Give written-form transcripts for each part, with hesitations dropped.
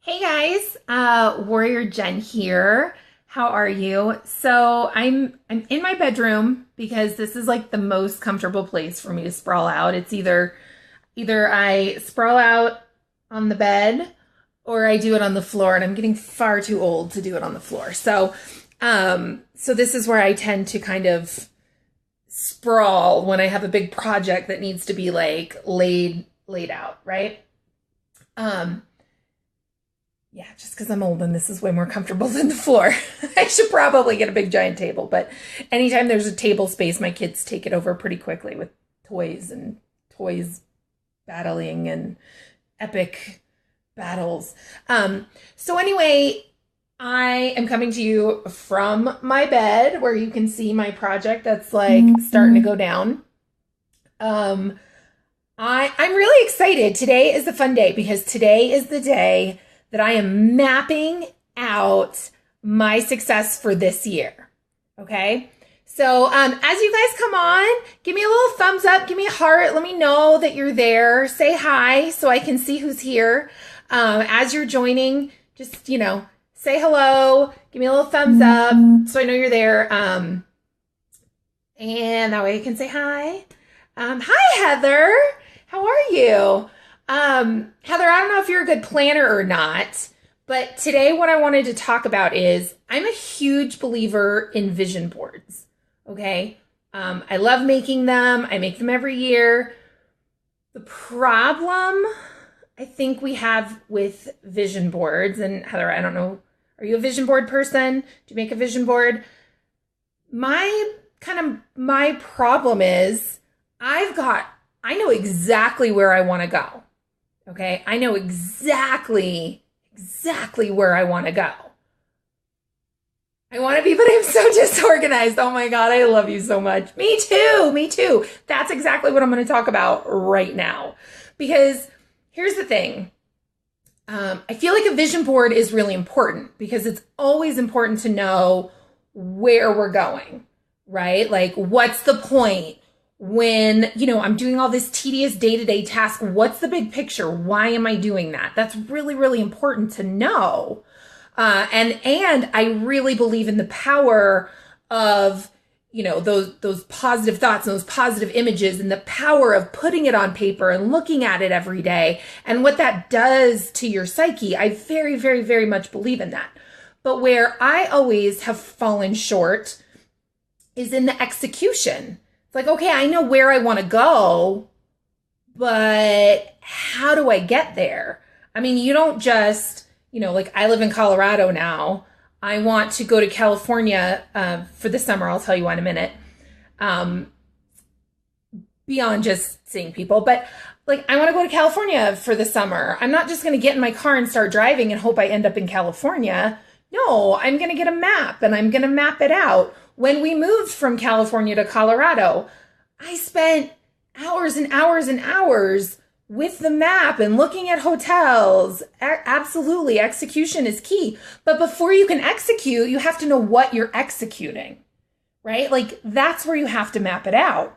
Hey guys, Warrior Jen here. How are you? So I'm in my bedroom because this is like the most comfortable place for me to sprawl out. It's either I sprawl out on the bed or I do it on the floor, and I'm getting far too old to do it on the floor. So this is where I tend to kind of sprawl when I have a big project that needs to be like laid out, right? Um, Yeah, just because I'm old and this is way more comfortable than the floor. I should probably get a big giant table, but anytime there's a table space, my kids take it over pretty quickly with toys battling and epic battles. So anyway, I am coming to you from my bed where you can see my project that's like starting to go down. Um, I'm really excited. Today is a fun day because today is the day that I am mapping out my success for this year. Okay. So, as you guys come on, give me a little thumbs up, give me a heart, let me know that you're there. Say hi so I can see who's here. As you're joining, just, say hello, give me a little thumbs up so I know you're there. And that way I can say hi. Hi, Heather. How are you? Heather, I don't know if you're a good planner or not, but today what I wanted to talk about is I'm a huge believer in vision boards. Okay. I love making them. I make them every year. The problem I think we have with vision boards, and Heather, I don't know, are you a vision board person? Do you make a vision board? My problem is I know exactly where I want to go. Okay. I know exactly where I want to go. I want to be, but I'm so disorganized. Oh my God. I love you so much. Me too. Me too. That's exactly what I'm going to talk about right now. Because here's the thing. I feel like a vision board is really important because it's always important to know where we're going, right? Like, what's the point? When, I'm doing all this tedious day-to-day task, what's the big picture? Why am I doing that? That's really, really important to know. And I really believe in the power of, those positive thoughts and those positive images and the power of putting it on paper and looking at it every day and what that does to your psyche. I very, very, very much believe in that. But where I always have fallen short is in the execution. It's like, okay, I know where I want to go, but how do I get there? I mean, you don't just, like I live in Colorado now. I want to go to California for the summer. I'll tell you why in a minute. Beyond just seeing people, but like I want to go to California for the summer. I'm not just going to get in my car and start driving and hope I end up in California. No, I'm going to get a map and I'm going to map it out. When we moved from California to Colorado, I spent hours and hours and hours with the map and looking at hotels. Absolutely, execution is key. But before you can execute, you have to know what you're executing, right? Like that's where you have to map it out.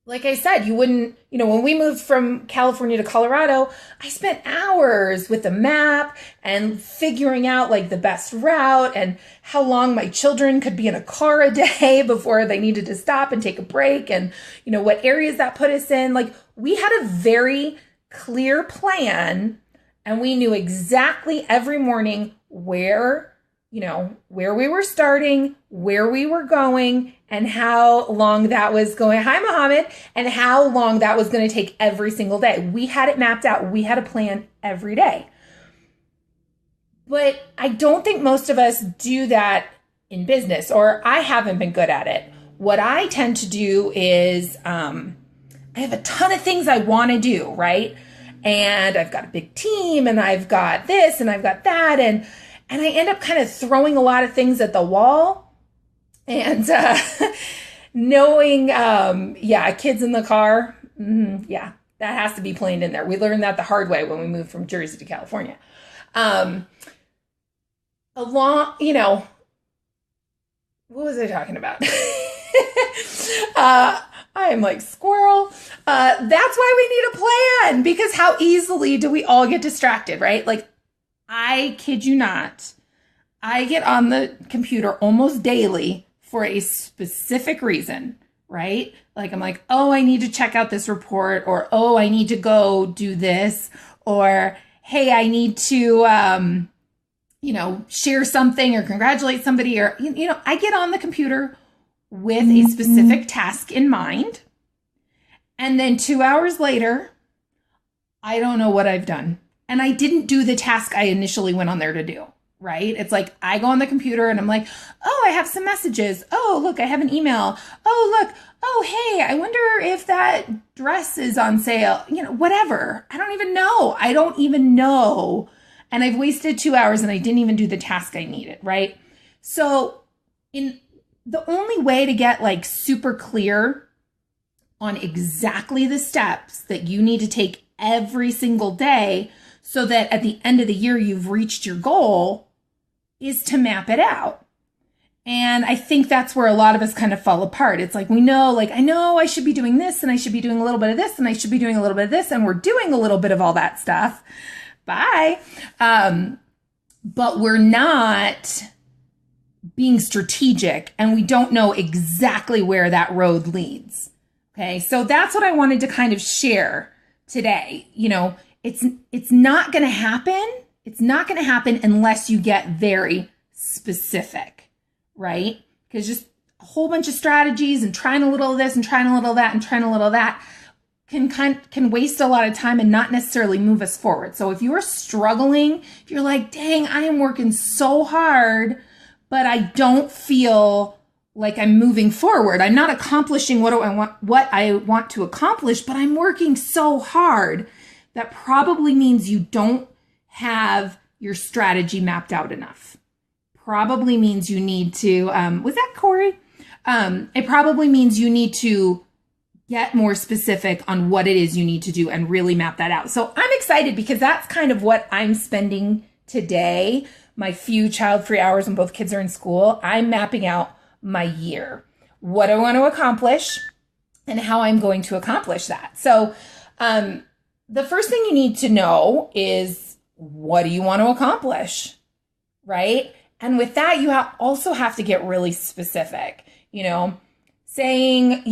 Like I said, you wouldn't, when we moved from California to Colorado, I spent hours with the map and figuring out like the best route and how long my children could be in a car a day before they needed to stop and take a break and, what areas that put us in. Like we had a very clear plan and we knew exactly every morning where we were starting, where we were going, and how long that was going. Hi, Mohammed. And how long that was going to take every single day. We had it mapped out. We had a plan every day. But I don't think most of us do that in business, or I haven't been good at it. What I tend to do is I have a ton of things I want to do, right? And I've got a big team, and I've got this, and I've got that, and I end up kind of throwing a lot of things at the wall and knowing, kids in the car. That has to be planned in there. We learned that the hard way when we moved from Jersey to California. What was I talking about? I'm like squirrel. That's why we need a plan, because how easily do we all get distracted, right? Like I kid you not, I get on the computer almost daily for a specific reason, right? Like I'm like, oh, I need to check out this report, or oh, I need to go do this, or hey, I need to, share something or congratulate somebody, or, I get on the computer with a specific task in mind. And then 2 hours later, I don't know what I've done. And I didn't do the task I initially went on there to do, right? It's like I go on the computer and I'm like, oh, I have some messages. Oh, look, I have an email. Oh, look. Oh, hey, I wonder if that dress is on sale. Whatever. I don't even know. And I've wasted 2 hours and I didn't even do the task I needed, right? So the only way to get like super clear on exactly the steps that you need to take every single day so that at the end of the year you've reached your goal is to map it out. And I think that's where a lot of us kind of fall apart. It's like, I know I should be doing this and I should be doing a little bit of this and I should be doing a little bit of this, and we're doing a little bit of all that stuff. Bye. But we're not being strategic and we don't know exactly where that road leads. Okay. So that's what I wanted to kind of share today. It's not going to happen. It's not going to happen unless you get very specific, right? Because just a whole bunch of strategies and trying a little of this and trying a little of that and trying a little of that can waste a lot of time and not necessarily move us forward. So if you're struggling, if you're like, dang, I am working so hard, but I don't feel like I'm moving forward. I'm not accomplishing what I want to accomplish, but I'm working so hard. That probably means you don't have your strategy mapped out enough. Probably means you need to, was that Corey? It probably means you need to get more specific on what it is you need to do and really map that out. So I'm excited because that's kind of what I'm spending today. My few child-free hours when both kids are in school, I'm mapping out my year, what I want to accomplish and how I'm going to accomplish that. So, the first thing you need to know is, what do you want to accomplish? Right? And with that, you also have to get really specific, saying,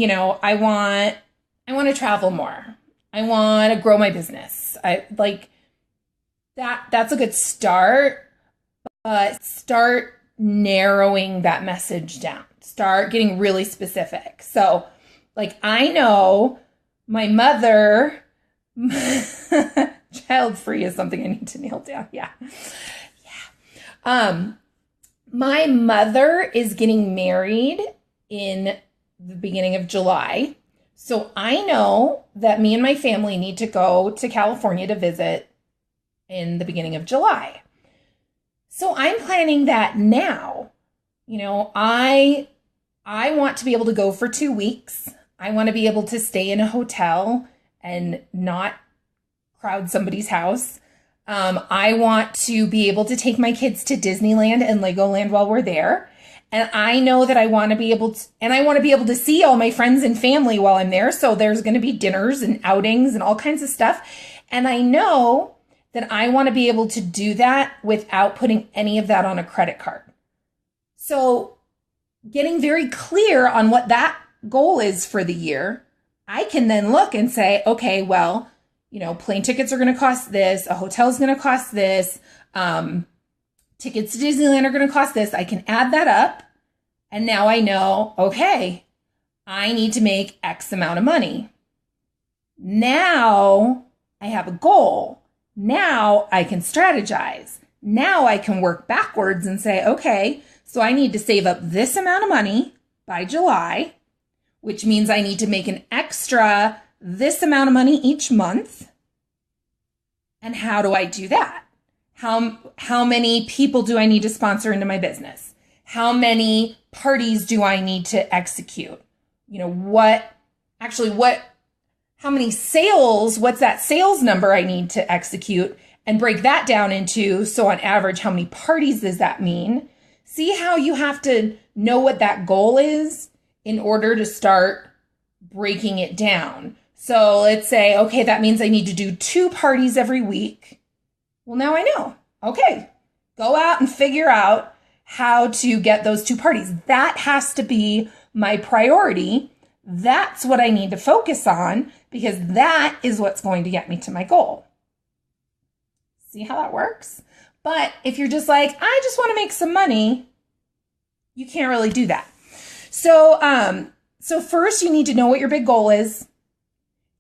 I want to travel more. I want to grow my business. I like that. That's a good start, but start narrowing that message down. Start getting really specific. So like, I know my mother, child free is something I need to nail down. Yeah. My mother is getting married in the beginning of July. So I know that me and my family need to go to California to visit in the beginning of July. So I'm planning that now. I want to be able to go for 2 weeks. I want to be able to stay in a hotel and not crowd somebody's house. I want to be able to take my kids to Disneyland and Legoland while we're there. And I know that I want to be able to see all my friends and family while I'm there. So there's going to be dinners and outings and all kinds of stuff. And I know that I want to be able to do that without putting any of that on a credit card. So getting very clear on what that goal is for the year, I can then look and say, okay, well, plane tickets are going to cost this. A hotel is going to cost this. Tickets to Disneyland are going to cost this. I can add that up. And now I know, okay, I need to make X amount of money. Now I have a goal. Now I can strategize. Now I can work backwards and say, okay, so I need to save up this amount of money by July, which means I need to make an extra this amount of money each month. And how do I do that? How many people do I need to sponsor into my business? How many parties do I need to execute? How many sales, what's that sales number I need to execute, and break that down into, so on average, how many parties does that mean? See how you have to know what that goal is in order to start breaking it down. So let's say, okay, that means I need to do 2 parties every week. Well, now I know. Okay, go out and figure out how to get those 2 parties. That has to be my priority. That's what I need to focus on because that is what's going to get me to my goal. See how that works? But if you're just like, I just want to make some money, you can't really do that. So first you need to know what your big goal is.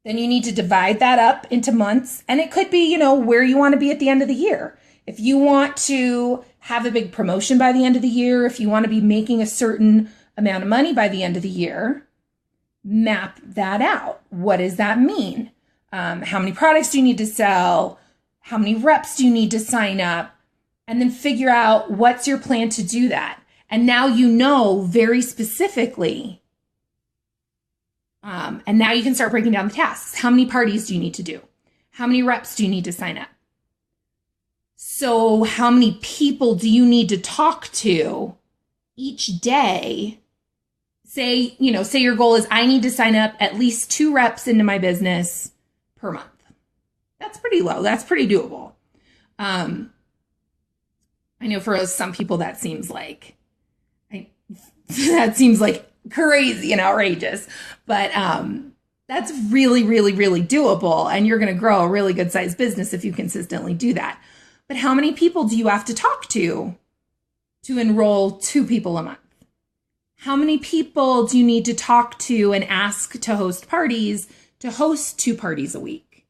Then you need to divide that up into months. And it could be, where you want to be at the end of the year. If you want to have a big promotion by the end of the year, if you want to be making a certain amount of money by the end of the year, map that out. What does that mean? How many products do you need to sell? How many reps do you need to sign up? And then figure out what's your plan to do that. And now you know very specifically. And now you can start breaking down the tasks. How many parties do you need to do? How many reps do you need to sign up? So how many people do you need to talk to each day? Say your goal is I need to sign up at least 2 reps into my business per month. That's pretty low. That's pretty doable. I know for some people that seems like crazy and outrageous, but that's really, really, really doable. And you're going to grow a really good sized business if you consistently do that. But how many people do you have to talk to enroll 2 people a month? How many people do you need to talk to and ask to host parties to host 2 parties a week?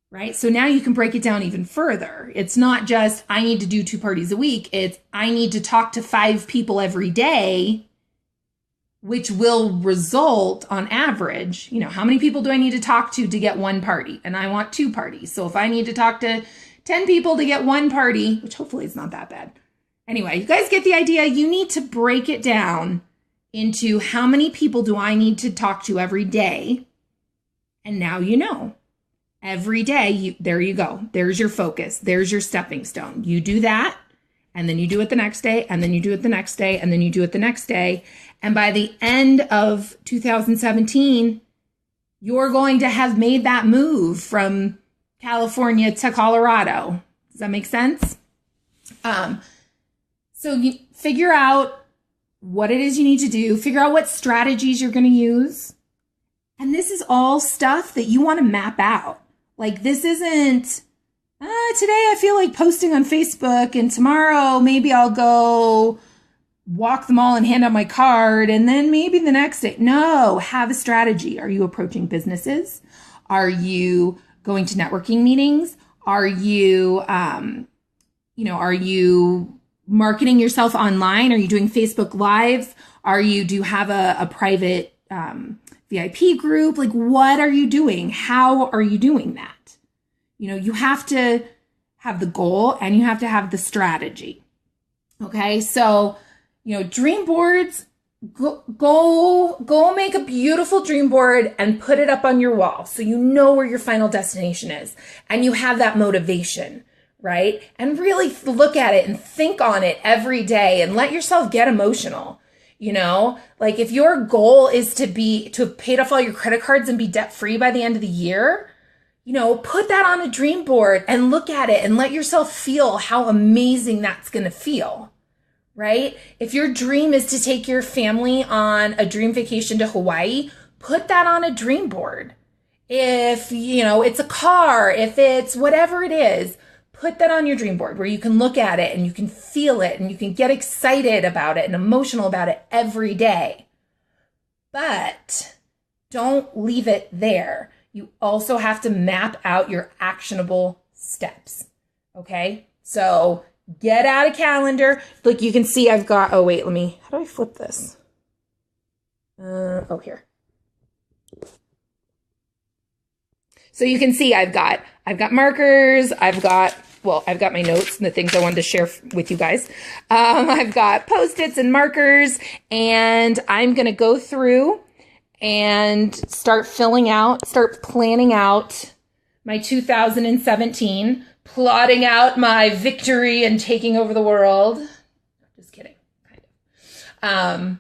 Right? So now you can break it down even further. It's not just, I need to do 2 parties a week. It's, I need to talk to 5 people every day, which will result on average, how many people do I need to talk to get 1 party? And I want 2 parties. So if I need to talk to 10 people to get 1 party, which hopefully is not that bad. Anyway, you guys get the idea. You need to break it down into how many people do I need to talk to every day? And now you know. Every day, there you go. There's your focus. There's your stepping stone. You do that, and then you do it the next day, and then you do it the next day, and then you do it the next day. And by the end of 2017, you're going to have made that move from California to Colorado. Does that make sense? So you figure out what it is you need to do. Figure out what strategies you're going to use. And this is all stuff that you want to map out. Like this isn't, today I feel like posting on Facebook and tomorrow maybe I'll go walk the mall and hand out my card and then maybe the next day. No, have a strategy. Are you approaching businesses? Are you going to networking meetings? Are you, are you marketing yourself online? Are you doing Facebook Lives? Do you have a private, VIP group? Like, what are you doing? How are you doing that? You have to have the goal and you have to have the strategy. Okay. So, dream boards, go make a beautiful dream board and put it up on your wall. So you know where your final destination is and you have that motivation, right? And really look at it and think on it every day and let yourself get emotional. Like if your goal is to have paid off all your credit cards and be debt free by the end of the year, put that on a dream board and look at it and let yourself feel how amazing that's going to feel, right? If your dream is to take your family on a dream vacation to Hawaii, put that on a dream board. If, it's a car, if it's whatever it is, put that on your dream board where you can look at it and you can feel it and you can get excited about it and emotional about it every day. But don't leave it there. You also have to map out your actionable steps. Okay? So get out a calendar. Look, you can see I've got, how do I flip this? Here. So you can see I've got markers. I've got my notes and the things I wanted to share with you guys. I've got Post-its and markers, and I'm going to go through and start planning out my 2017, plotting out my victory and taking over the world. Just kidding, kind of.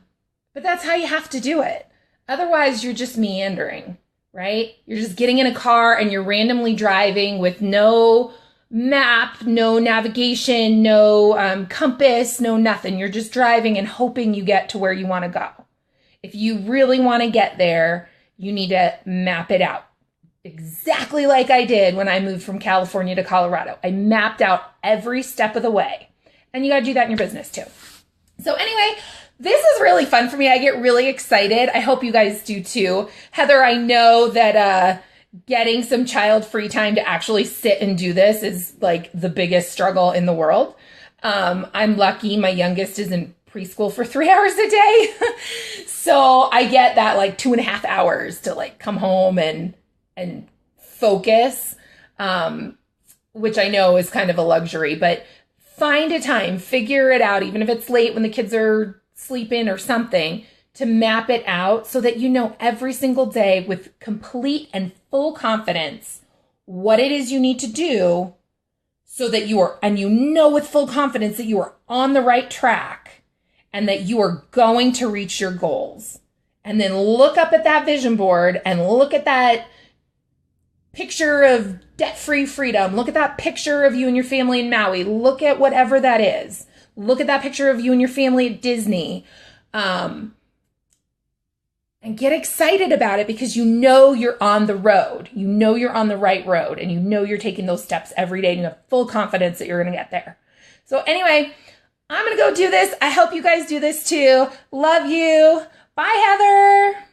But that's how you have to do it. Otherwise, you're just meandering, right? You're just getting in a car and you're randomly driving with no map, no navigation, no compass, no nothing. You're just driving and hoping you get to where you want to go. If you really want to get there, you need to map it out. Exactly like I did when I moved from California to Colorado. I mapped out every step of the way. And you got to do that in your business too. So anyway, this is really fun for me. I get really excited. I hope you guys do too. Heather, I know that getting some child free time to actually sit and do this is like the biggest struggle in the world. I'm lucky my youngest is in preschool for 3 hours a day. So I get that like 2.5 hours to like come home and focus, which I know is kind of a luxury, but find a time, figure it out, even if it's late when the kids are sleeping or something, to map it out so that you know every single day with complete and full confidence what it is you need to do so that you know with full confidence that you are on the right track and that you are going to reach your goals. And then look up at that vision board and look at that picture of debt-free freedom. Look at that picture of you and your family in Maui. Look at whatever that is. Look at that picture of you and your family at Disney. And get excited about it because you know you're on the road. You know you're on the right road and you know you're taking those steps every day and you have full confidence that you're going to get there. So anyway, I'm going to go do this. I hope you guys do this too. Love you. Bye, Heather.